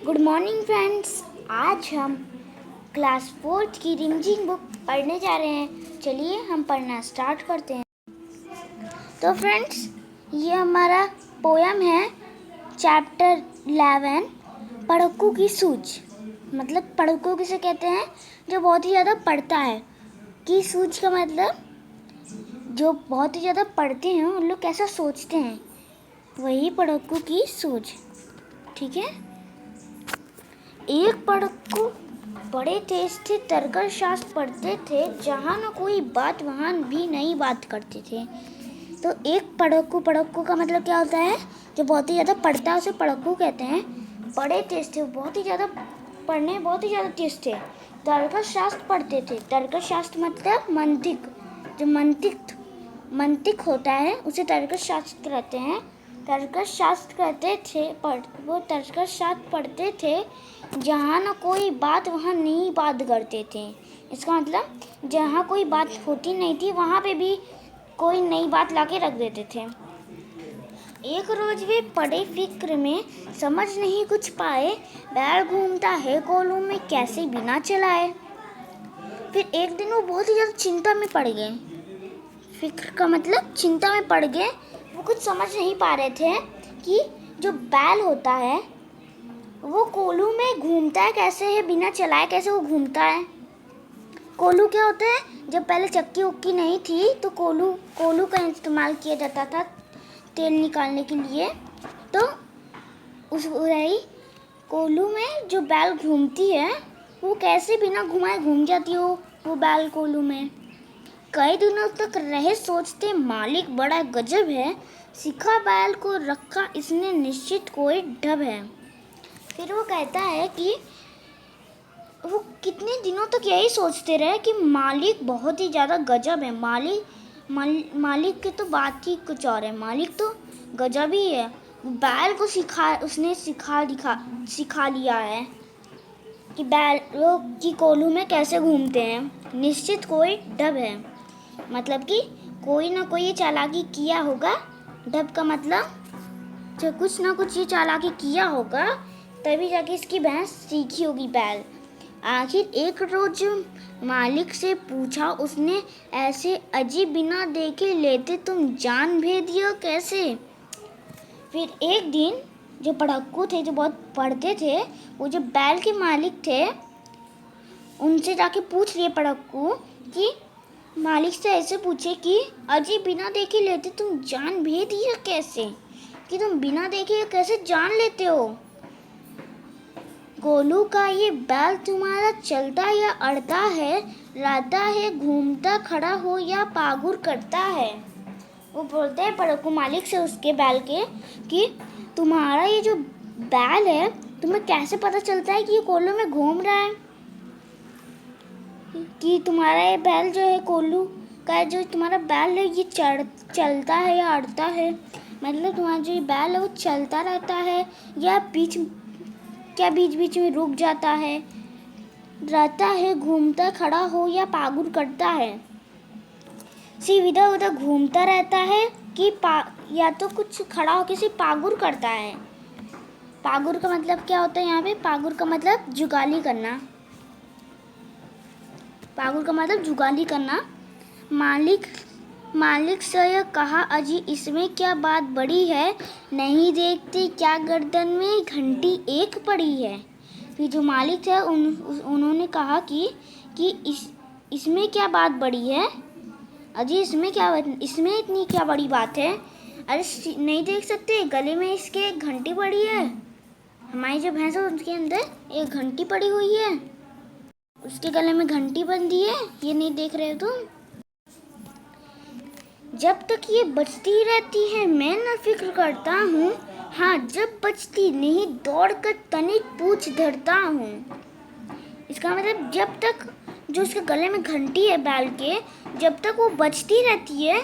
Good morning friends. आज हम class 4 की रिमझिम बुक पढ़ने जा रहे हैं। चलिए हम पढ़ना स्टार्ट करते हैं। तो फ्रेंड्स, ये हमारा पोयम है चैप्टर 11 पढ़क्कू की सूझ। मतलब पढ़क्कू किसे कहते हैं? जो बहुत ही ज़्यादा पढ़ता है। की सूझ का मतलब जो बहुत ही ज़्यादा पढ़ते हैं उन लोग कैसा सोचते हैं, वही पढ़क्कू की सूझ। ठीक है। एक पढ़क्कू बड़े तेज थे, तरकश शास्त्र पढ़ते थे, जहाँ न कोई बात वहाँ भी नई बात करते थे। तो एक पढ़क्कू का मतलब क्या होता है? जो बहुत ही ज़्यादा पढ़ता है उसे पढ़क्कू कहते हैं। बड़े तेज थे, बहुत ही ज़्यादा पढ़ने बहुत ही ज़्यादा तेज थे। तरकश शास्त्र पढ़ते थे। तरकश शास्त्र मतलब मंतिक। जो मंतिक होता है उसे तर्कश शास्त्र कहते हैं। तर्कश शास्त्र कहते थे वो तर्कश शास्त्र पढ़ते थे, जहाँ न कोई बात वहाँ नई बात करते थे। इसका मतलब जहाँ कोई बात होती नहीं थी वहाँ पे भी कोई नई बात लाके रख देते थे। एक रोज वे पड़े फिक्र में, समझ नहीं कुछ पाए, बैल घूमता है कोलू में कैसे बिना चलाए। फिर एक दिन वो बहुत ही ज़्यादा चिंता में पड़ गए। फिक्र का मतलब चिंता में पड़ गए। वो कुछ समझ नहीं पा रहे थे कि जो बैल होता है वो कोलू में घूमता है कैसे है, बिना चलाए कैसे वो घूमता है। कोलू क्या होता है? जब पहले चक्की उक्की नहीं थी तो कोलू का इस्तेमाल किया जाता था तेल निकालने के लिए। तो उस वही कोलू में जो बैल घूमती है वो कैसे बिना घुमाए घूम जाती हो वो बैल कोलू में। कई दिनों तक रहे सोचते, मालिक बड़ा गजब है, सिखा बैल को रखा इसने निश्चित कोई ढब है। फिर वो कहता है कि वो कितने दिनों तक यही सोचते रहे कि मालिक बहुत ही ज़्यादा गजब है। मालिक की तो बात ही कुछ और है। मालिक तो गजब ही है। बैल को उसने सिखा लिया है कि बैल वो की कोलू में कैसे घूमते हैं। निश्चित कोई ढब है, मतलब कि कोई ना कोई ये चालाकी किया होगा। ढब का मतलब जो कुछ ना कुछ ये चालाकी किया होगा, तभी जाके इसकी भैंस सीखी होगी बैल। आखिर एक रोज मालिक से पूछा उसने, ऐसे अजीब बिना देखे लेते तुम जान भेदियो कैसे। फिर एक दिन जो पढ़क्कू थे, जो बहुत पढ़ते थे, वो जो बैल के मालिक थे, उनसे जाके पूछ लिए पढ़क्कू कि मालिक से ऐसे पूछे कि अजी बिना देखे लेते तुम जान भेद दिया कैसे, कि तुम बिना देखे कैसे जान लेते हो। कोलू का ये बैल तुम्हारा चलता या अड़ता है, रहता है घूमता खड़ा हो या पागुर करता है। वो बोलते हैं पढ़क्कू मालिक से उसके बैल के कि तुम्हारा ये जो बैल है तुम्हें कैसे पता चलता है कि ये कोलू में घूम रहा है, कि तुम्हारा ये बैल जो है कोलू का जो तुम्हारा बैल है ये चलता है या अड़ता है। मतलब तुम्हारा जो ये बैल है वो चलता रहता है या बीच बीच में रुक जाता है, रहता है घूमता खड़ा हो या पागुर करता है। सिर्फ इधर उधर घूमता रहता है कि या तो कुछ खड़ा होकर सिर्फ पागुर करता है। पागुर का मतलब क्या होता है? यहाँ पे पागुर का मतलब जुगाली करना। पागुर का मतलब जुगाली करना। मालिक से कहा, अजी इसमें क्या बात बड़ी है, नहीं देखते क्या गर्दन में घंटी एक पड़ी है। फिर जो मालिक थे उन्होंने कहा कि इसमें क्या बात बड़ी है, अजी इसमें इतनी क्या बड़ी बात है। अरे नहीं देख सकते गले में इसके एक घंटी पड़ी है। हमारी जो भैंस है उसके अंदर एक घंटी पड़ी हुई है, उसके गले में घंटी बंधी है, ये नहीं देख रहे हो तुम। जब तक ये बचती रहती है मैं न फिक्र करता हूँ, हाँ जब बचती नहीं दौड़ कर तनिक पूछ धरता हूँ। इसका मतलब जब तक जो उसके गले में घंटी है बैल के, जब तक वो बचती रहती है,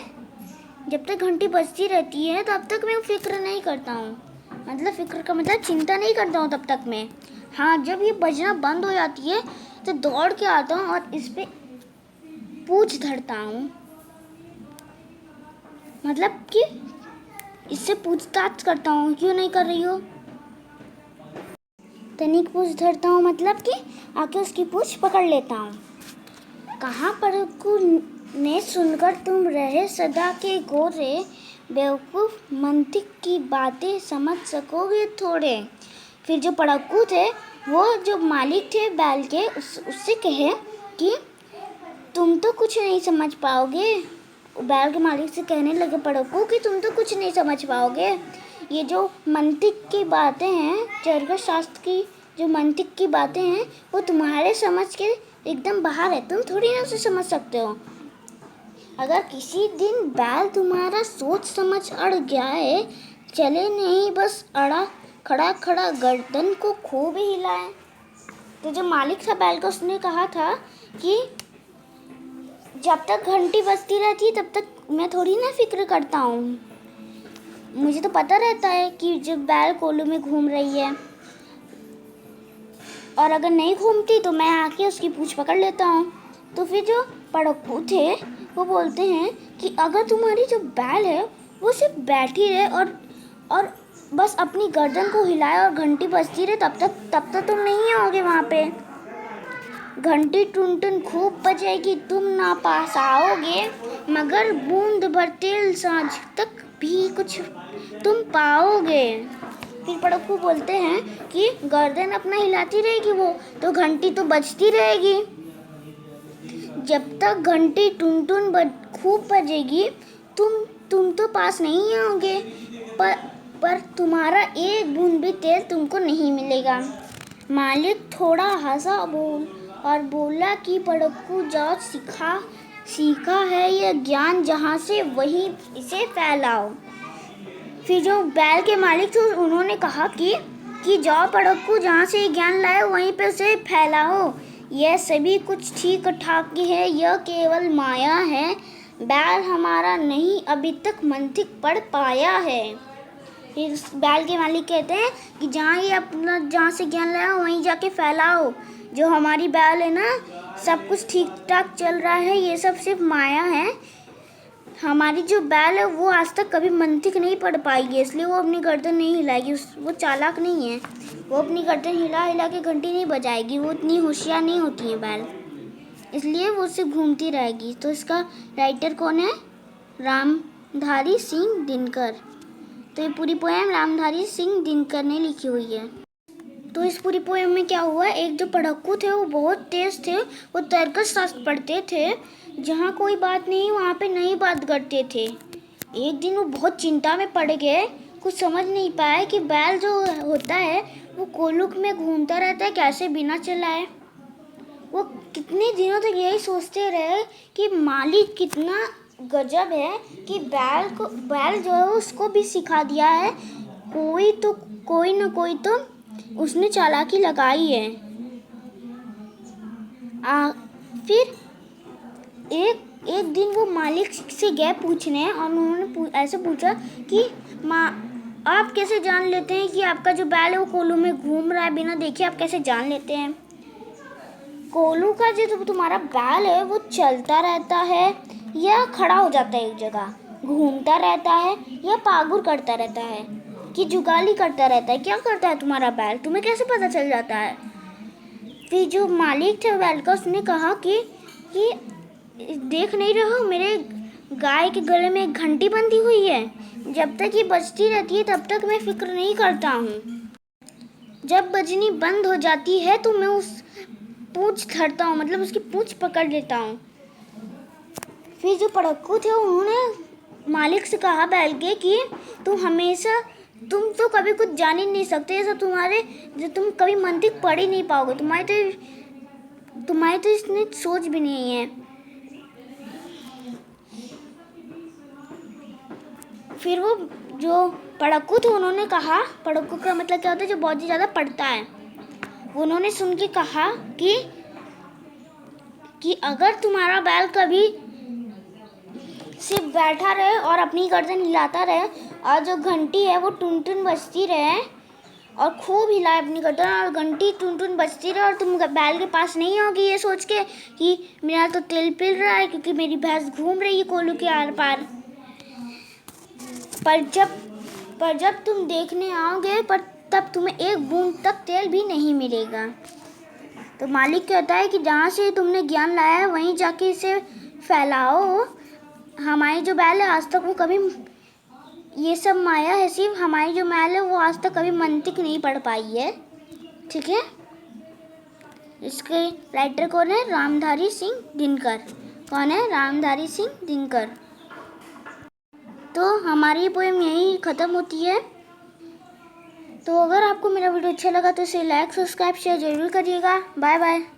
जब तक घंटी बजती रहती है तब तक मैं फिक्र नहीं करता हूँ। मतलब फिक्र का मतलब चिंता नहीं करता हूँ तब तक मैं। हाँ जब ये बजना बंद हो जाती है तो दौड़ के आता हूँ और इस पे पूछ धरता हूँ। मतलब कि इससे पूछताछ करता हूँ, क्यों नहीं कर रही हो। तनिक पूछ धरता हूँ, मतलब कि आके उसकी पूछ पकड़ लेता हूँ। कहाँ पड़कू ने सुनकर तुम रहे सदा के गोरे, बेवकूफ़ मंतिक की बातें समझ सकोगे थोड़े। फिर जो पड़कू थे वो जो मालिक थे बैल के उससे कहे कि तुम तो कुछ नहीं समझ पाओगे। बैल के मालिक से कहने लगे पड़कू कि तुम तो कुछ नहीं समझ पाओगे। ये जो मंतिक की बातें हैं, चरकस शास्त्र की जो मंतिक की बातें हैं वो तुम्हारे समझ के एकदम बाहर है, तुम थोड़ी ना उसे समझ सकते हो। अगर किसी दिन बैल तुम्हारा सोच समझ अड़ गया है, चले नहीं बस अड़ा खड़ा खड़ा गर्दन को खूब हिलाए। तो जो मालिक था बैल का उसने कहा था कि जब तक घंटी बजती रहती है तब तक मैं थोड़ी ना फिक्र करता हूँ, मुझे तो पता रहता है कि जब बैल कोलू में घूम रही है, और अगर नहीं घूमती तो मैं आके उसकी पूंछ पकड़ लेता हूँ। तो फिर जो पड़कू थे वो बोलते हैं कि अगर तुम्हारी जो बैल है वो सिर्फ बैठी रहे और बस अपनी गर्दन को हिलाए और घंटी बजती रहे तब तक तुम नहीं आओगे वहाँ पे। घंटी टुन टुन खूब बजेगी, तुम ना पास आओगे, मगर बूंद भर तेल सांझ तक भी कुछ तुम पाओगे। फिर पड़कू बोलते हैं कि गर्दन अपना हिलाती रहेगी वो तो घंटी तो बजती रहेगी। जब तक घंटी टुन टुन खूब बजेगी तुम तो पास नहीं आओगे, पर तुम्हारा एक बूंद भी तेल तुमको नहीं मिलेगा। मालिक थोड़ा हंसा और बोला कि पड़कू जाओ, सीखा है यह ज्ञान जहाँ से वहीं इसे फैलाओ। फिर जो बैल के मालिक थे उन्होंने कहा कि जाओ पड़कू, जहाँ से ये ज्ञान लाए वहीं पे उसे फैलाओ। यह सभी कुछ ठीक ठाक ही है, यह केवल माया है, बैल हमारा नहीं अभी तक मंतिक पढ़ पाया है। फिर बैल के मालिक कहते हैं कि जहाँ से ज्ञान लाया वहीं जाके फैलाओ। जो हमारी बैल है ना, सब कुछ ठीक ठाक चल रहा है, ये सब सिर्फ माया है। हमारी जो बैल है वो आज तक कभी मंतिक नहीं पढ़ पाएगी, इसलिए वो अपनी गर्दन नहीं हिलाएगी। वो चालाक नहीं है, वो अपनी गर्दन हिला हिला के घंटी नहीं बजाएगी, वो इतनी होशियार नहीं होती है बैल, इसलिए वो सिर्फ घूमती रहेगी। तो इसका राइटर कौन है? रामधारी सिंह दिनकर। तो ये पूरी पोएम रामधारी सिंह दिनकर ने लिखी हुई है। तो इस पूरी पोएम में क्या हुआ, एक जो पड़कू थे वो बहुत तेज थे, वो तर्कश शास्त्र पढ़ते थे, जहाँ कोई बात नहीं वहाँ पे नई बात करते थे। एक दिन वो बहुत चिंता में पड़ गए, कुछ समझ नहीं पाए कि बैल जो होता है वो कोलुक में घूमता रहता है कैसे बिना चलाए। वो कितने दिनों तक यही सोचते रहे कि मालिक कितना गजब है कि बैल जो है उसको भी सिखा दिया है, कोई ना कोई तो उसने चालाकी लगाई है। फिर एक दिन वो मालिक से गए पूछने, और उन्होंने ऐसे पूछा कि आप कैसे जान लेते हैं कि आपका जो बैल है वो कोलू में घूम रहा है बिना देखे, आप कैसे जान लेते हैं? कोलू का जो तुम्हारा बैल है वो चलता रहता है या खड़ा हो जाता है एक जगह, घूमता रहता है या पागुर करता रहता है कि जुगाली करता रहता है, क्या करता है तुम्हारा बैल, तुम्हें कैसे पता चल जाता है? फिर जो मालिक थे बैल का उसने कहा कि देख नहीं रहे हो, मेरे गाय के गले में एक घंटी बंधी हुई है, जब तक ये बजती रहती है तब तक मैं फिक्र नहीं करता हूँ, जब बजनी बंद हो जाती है तो मैं उस पूंछ धरता हूँ, मतलब उसकी पूंछ पकड़ लेता हूँ। फिर जो पड़कू थे उन्होंने मालिक से कहा बैल के कि तुम तो कभी कुछ जान ही नहीं सकते, ऐसा तुम कभी मंतिक पढ़ ही नहीं पाओगे, तुम्हारी तो इसने सोच भी नहीं है। फिर वो जो पड़कू थे उन्होंने कहा, पड़कू का मतलब क्या होता है, जो बहुत ही ज़्यादा पढ़ता है, उन्होंने सुन के कहा कि अगर तुम्हारा बैल कभी सिर्फ बैठा रहे और अपनी गर्दन हिलाता रहे और जो घंटी है वो टुन टुन बजती रहे और खूब हिलाए अपनी गर्दन और घंटी टुन टुन बजती रहे, और तुम बैल के पास नहीं होगी ये सोच के कि मेरा तो तिल पिल रहा है क्योंकि मेरी भैंस घूम रही है कोलू के आर पार, पर जब तुम देखने आओगे पर तब तुम्हें एक बूंद तक तेल भी नहीं मिलेगा। तो मालिक कहता है कि जहाँ से तुमने ज्ञान लाया है वहीं जाके इसे फैलाओ। हमारी जो महल है आज तक वो कभी, ये सब माया है सिर्फ, हमारी जो महल है वो आज तक कभी मंतिक नहीं पढ़ पाई है। ठीक है। इसके राइटर कौन है? रामधारी सिंह दिनकर। कौन है? रामधारी सिंह दिनकर। तो हमारी पोएम यहीं ख़त्म होती है। तो अगर आपको मेरा वीडियो अच्छा लगा तो इसे लाइक, सब्सक्राइब, शेयर जरूर करिएगा। Bye bye.